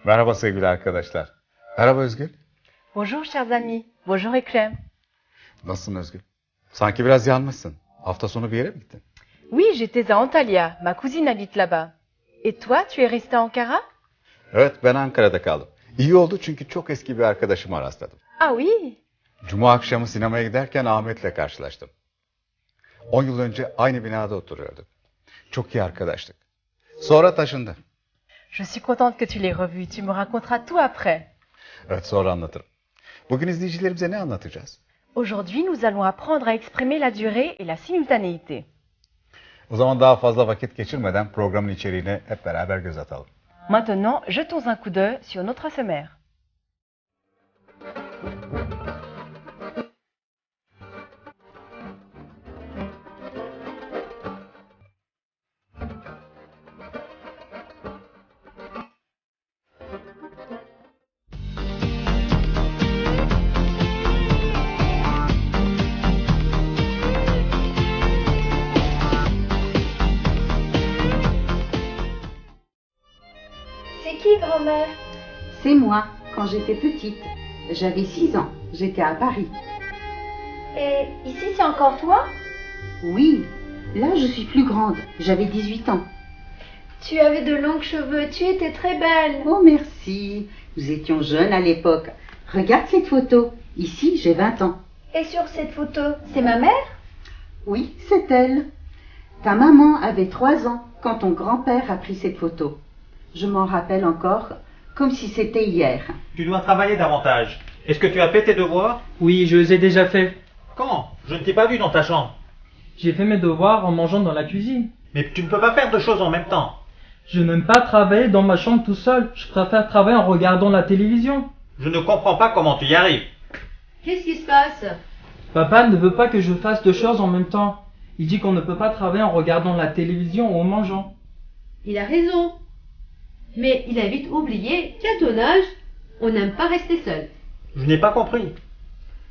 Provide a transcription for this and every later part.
Merhaba sevgili arkadaşlar. Merhaba Özgül. Bonjour chers amis. Bonjour Ekrem. Nasılsın Özgül? Sanki biraz yanmışsın. Hafta sonu bir yere mi gittin? Oui, j'étais à Antalya. Ma cousine habite là-bas. Et toi, tu es resté à Ankara? Evet, ben Ankara'da kaldım. İyi oldu çünkü çok eski bir arkadaşıma rastladım. Ah oui? Cuma akşamı sinemaya giderken Ahmet'le karşılaştım. 10 yıl önce aynı binada oturuyorduk. Çok iyi arkadaştık. Sonra taşındı. Je suis contente que tu l'aies revu. Tu me raconteras tout après. Evet, sonra anlatırım. Bugün izleyicilerimize ne anlatacağız? Aujourd'hui, nous allons apprendre à exprimer la durée et la simultanéité. O zaman daha fazla vakit geçirmeden programın içeriğine hep beraber göz atalım. Maintenant, jetons un coup d'œil sur notre sommaire. C'est qui, grand-mère? C'est moi, quand j'étais petite. J'avais 6 ans, j'étais à Paris. Et ici, c'est encore toi? Oui, là je suis plus grande, j'avais 18 ans. Tu avais de longs cheveux, tu étais très belle. Oh merci, nous étions jeunes à l'époque. Regarde cette photo, ici j'ai 20 ans. Et sur cette photo, c'est ma mère? Oui, c'est elle. Ta maman avait 3 ans quand ton grand-père a pris cette photo. Je m'en rappelle encore, comme si c'était hier. Tu dois travailler davantage. Est-ce que tu as fait tes devoirs? Oui, je les ai déjà faits. Quand? Je ne t'ai pas vu dans ta chambre. J'ai fait mes devoirs en mangeant dans la cuisine. Mais tu ne peux pas faire deux choses en même temps. Je n'aime pas travailler dans ma chambre tout seul. Je préfère travailler en regardant la télévision. Je ne comprends pas comment tu y arrives. Qu'est-ce qui se passe? Papa ne veut pas que je fasse deux choses en même temps. Il dit qu'on ne peut pas travailler en regardant la télévision ou en mangeant. Il a raison. Mais il a vite oublié qu'à ton âge, on n'aime pas rester seul. Je n'ai pas compris.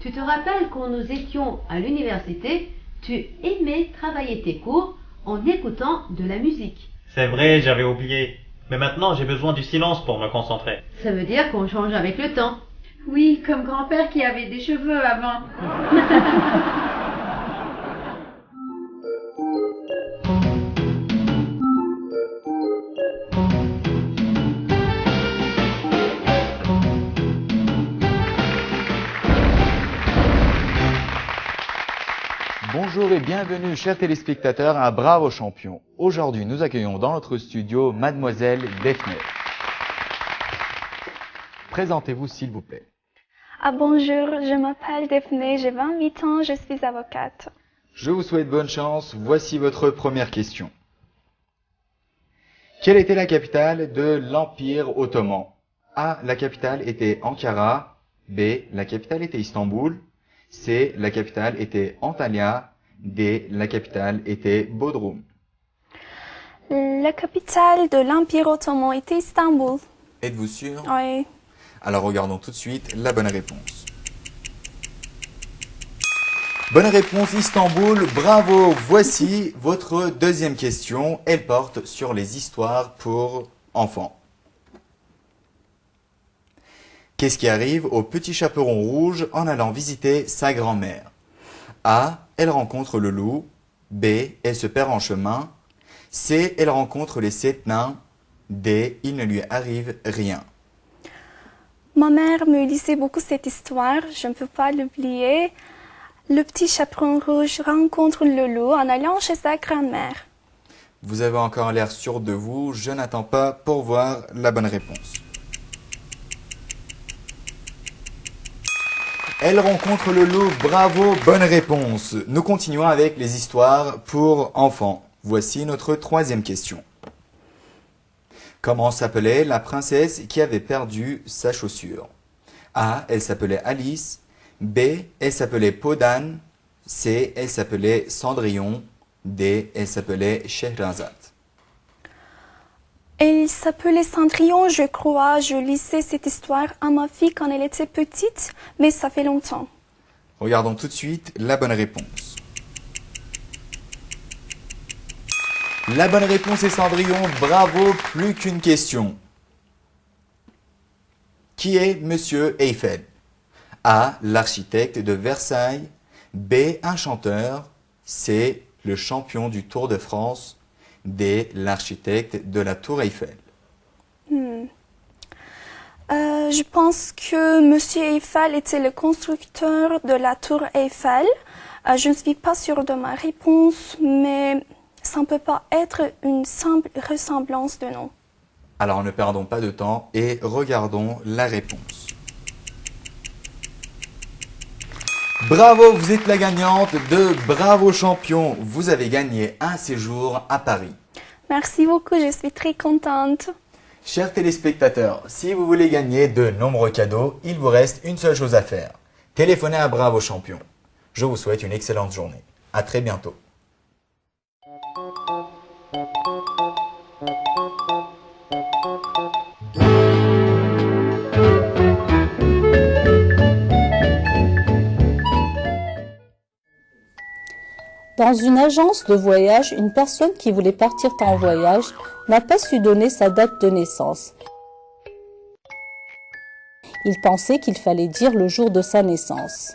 Tu te rappelles quand nous étions à l'université, tu aimais travailler tes cours en écoutant de la musique. C'est vrai, j'avais oublié. Mais maintenant, j'ai besoin du silence pour me concentrer. Ça veut dire qu'on change avec le temps. Oui, comme grand-père qui avait des cheveux avant. Bonjour et bienvenue, chers téléspectateurs, à Bravo Champion. Aujourd'hui, nous accueillons dans notre studio Mademoiselle Daphné. Présentez-vous, s'il vous plaît. Ah bonjour, je m'appelle Daphné, j'ai 28 ans, je suis avocate. Je vous souhaite bonne chance. Voici votre première question. Quelle était la capitale de l'Empire ottoman? A. La capitale était Ankara. B. La capitale était Istanbul. C. La capitale était Antalya. D. La capitale était Bodrum. La capitale de l'Empire ottoman était Istanbul. Êtes-vous sûr? Oui. Alors regardons tout de suite la bonne réponse. Bonne réponse, Istanbul, bravo. Voici votre deuxième question. Elle porte sur les histoires pour enfants. Qu'est-ce qui arrive au petit chaperon rouge en allant visiter sa grand-mère? A. Elle rencontre le loup. B. Elle se perd en chemin. C. Elle rencontre les 7 nains. D. Il ne lui arrive rien. Ma mère me lisait beaucoup cette histoire, je ne peux pas l'oublier. Le petit chaperon rouge rencontre le loup en allant chez sa grand-mère. Vous avez encore l'air sûr de vous, je n'attends pas pour voir la bonne réponse. Elle rencontre le loup, bravo, bonne réponse. Nous continuons avec les histoires pour enfants. Voici notre troisième question. Comment s'appelait la princesse qui avait perdu sa chaussure? A. Elle s'appelait Alice. B. Elle s'appelait Peau d'âne. C. Elle s'appelait Cendrillon. D. Elle s'appelait Scheherazade. Elle s'appelait Cendrillon, je crois. Je lisais cette histoire à ma fille quand elle était petite, mais ça fait longtemps. Regardons tout de suite la bonne réponse. La bonne réponse est Cendrillon, bravo, plus qu'une question. Qui est Monsieur Eiffel? A. L'architecte de Versailles. B. Un chanteur. C. Le champion du Tour de France. D. L'architecte de la Tour Eiffel. Je pense que Monsieur Eiffel était le constructeur de la tour Eiffel. Je ne suis pas sûre de ma réponse, mais ça ne peut pas être une simple ressemblance de nom. Alors ne perdons pas de temps et regardons la réponse. Bravo, vous êtes la gagnante de Bravo Champion. Vous avez gagné un séjour à Paris. Merci beaucoup, je suis très contente. Chers téléspectateurs, si vous voulez gagner de nombreux cadeaux, il vous reste une seule chose à faire. Téléphonez à Bravo Champion. Je vous souhaite une excellente journée. À très bientôt. Dans une agence de voyage, une personne qui voulait partir en voyage n'a pas su donner sa date de naissance. Il pensait qu'il fallait dire le jour de sa naissance.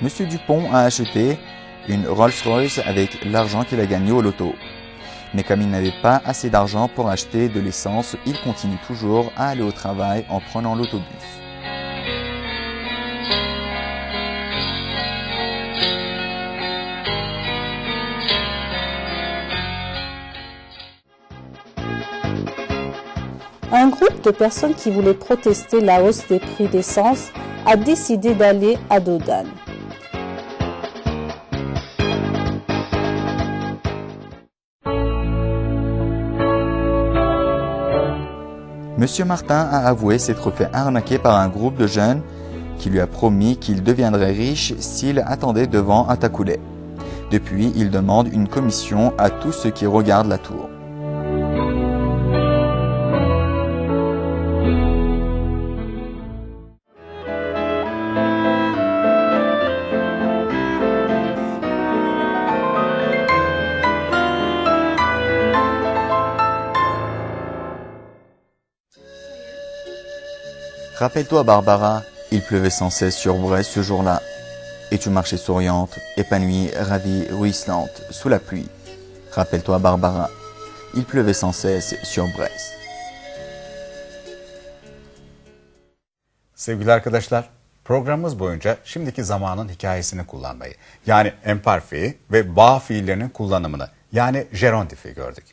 Monsieur Dupont a acheté une Rolls-Royce avec l'argent qu'il a gagné au loto. Mais comme il n'avait pas assez d'argent pour acheter de l'essence, il continue toujours à aller au travail en prenant l'autobus. Un groupe de personnes qui voulaient protester la hausse des prix d'essence a décidé d'aller à Dodane. Monsieur Martin a avoué s'être fait arnaquer par un groupe de jeunes qui lui a promis qu'il deviendrait riche s'il attendait devant un Tacoulé. Depuis, il demande une commission à tous ceux qui regardent la tour. Rappelle-toi, Barbara, il pleuvait sans cesse sur Brest ce jour-là. Et tu marchais souriante, épanouie, ravie, ruisselante, sous la pluie. Rappelle-toi, Barbara, il pleuvait sans cesse sur Brest. Sevgili arkadaşlar, programımız boyunca şimdiki zamanın hikayesini kullanmayı, yani emparfi ve bağ fiillerinin kullanımını, yani gerontifi gördük.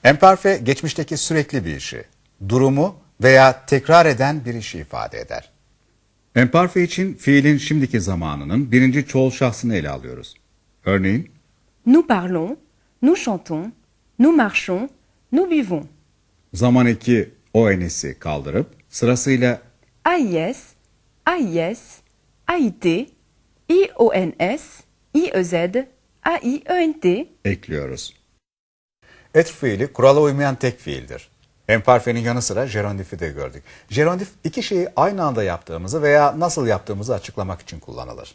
Emparfi geçmişteki sürekli bir işi, durumu veya tekrar eden bir işi ifade eder. Emparfi için fiilin şimdiki zamanının birinci çoğul şahsını ele alıyoruz. Örneğin, Nous parlons, nous chantons, nous marchons, nous buvons. zaman eki o enesi kaldırıp sırasıyla AIS, AIS, AIT, IONS, IEZ, AIENT. ekliyoruz. Et fiili kurala uymayan tek fiildir. Emparfenin yanı sıra gerontifi de gördük. Gerontif iki şeyi aynı anda yaptığımızı veya nasıl yaptığımızı açıklamak için kullanılır.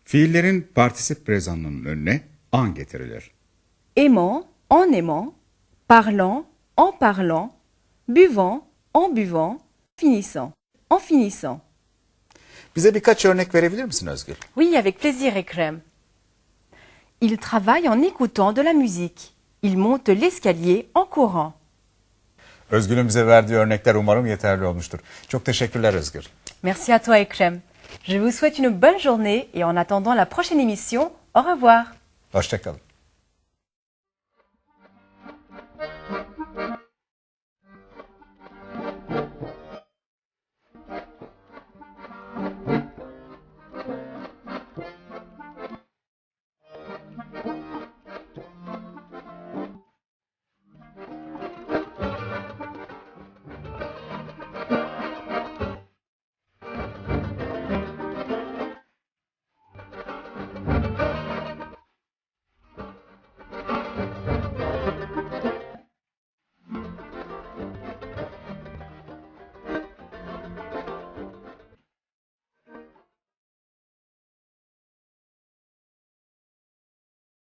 Fiillerin partisip prezanının önüne an getirilir. Aimant, en aimant, parlant, en parlant, buvant, en buvant, finissant, en finissant. Bize birkaç örnek verebilir misin Özgür? Oui, avec plaisir, Ekrem. Il travaille en écoutant de la musique. Il monte l'escalier en courant. Özgür'ün bize verdiği örnekler umarım yeterli olmuştur. Çok teşekkürler Özgür. Merci à toi, Ekrem. Je vous souhaite une bonne journée et en attendant la prochaine émission, au revoir. Hoşça kalın.